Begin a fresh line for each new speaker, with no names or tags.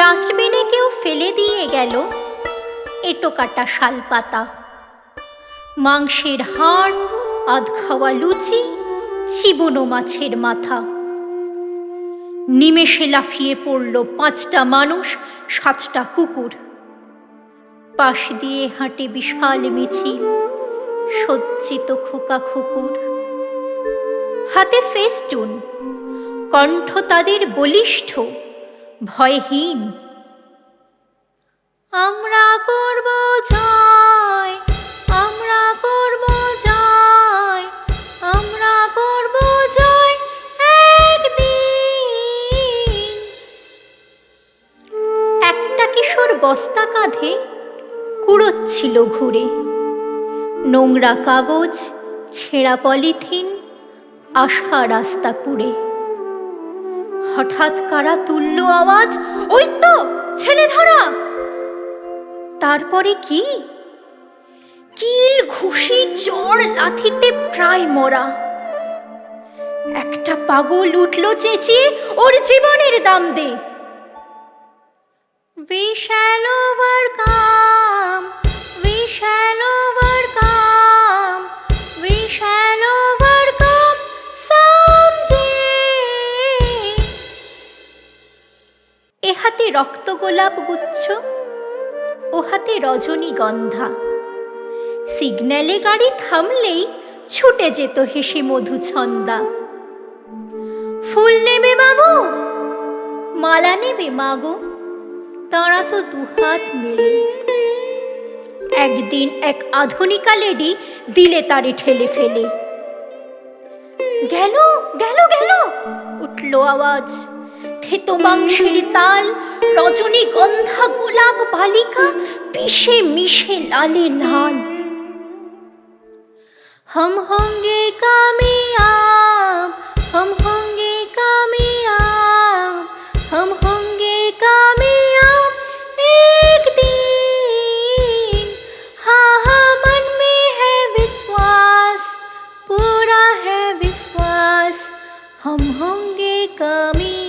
ডাস্টবিনে কেউ ফেলে দিয়ে গেল এঁটো কাটা শালপাতা, মাংসের হাড়, আধ খাওয়া লুচি, চিবোনো মাছের মাথা। নিমেষে লাফিয়ে পড়ল 5টা মানুষ, 7টা কুকুর। পাশ দিয়ে হাঁটে বিশাল মিছিল, সজ্জিত খোকা কুকুর। হাতে ফেস্টুন, কণ্ঠ তাদের বলিষ্ঠ, ভয়হীন। আমরা করব জয়, আমরা করব জয়, আমরা করব জয় একদিন। একটা কিশোর বস্তা কাঁধে কুড়োচ্ছিল ঘুরে, নোংরা কাগজ, ছেঁড়া পলিথিন, আশা রাস্তা কুড়ে। হঠাৎ কারা তুলল আওয়াজ, ওই তো ছেলে ধরা। তারপরে কি? কিল, ঘুষি, চড়, লাথিতে প্রায় মরা। একটা পাগল উঠল চেঁচিয়ে, ওর জীবনের দাম দে। We shall overcome, we shall overcome, we shall overcome someday. এ হাতে রক্ত গোলাপ গুচ্ছ, ও হাতে রজনীগন্ধা। সিগন্যালে গাড়ি থামলেই ছুটে যেত হেসে মধুছন্দা। ফুল নেবে বাবু, মালা নেবে মাগো, দাঁড়াতো দুহাত মেলে। একদিন এক আধুনিকা লেডি দিলে তারে ঠেলে ফেলে। গেল গেল গেল, উঠল আওয়াজ। থেতো মাংসের তাল, রজনীগন্ধা, গোলাপ বালিকা, পিষে মিশে লালে লাল। हम होंगे कामयाब, हम होंगे कामयाब, हम होंगे कामयाब एक दिन। हाँ हाँ मन में है विश्वास, पूरा है विश्वास, हम होंगे कामयाब।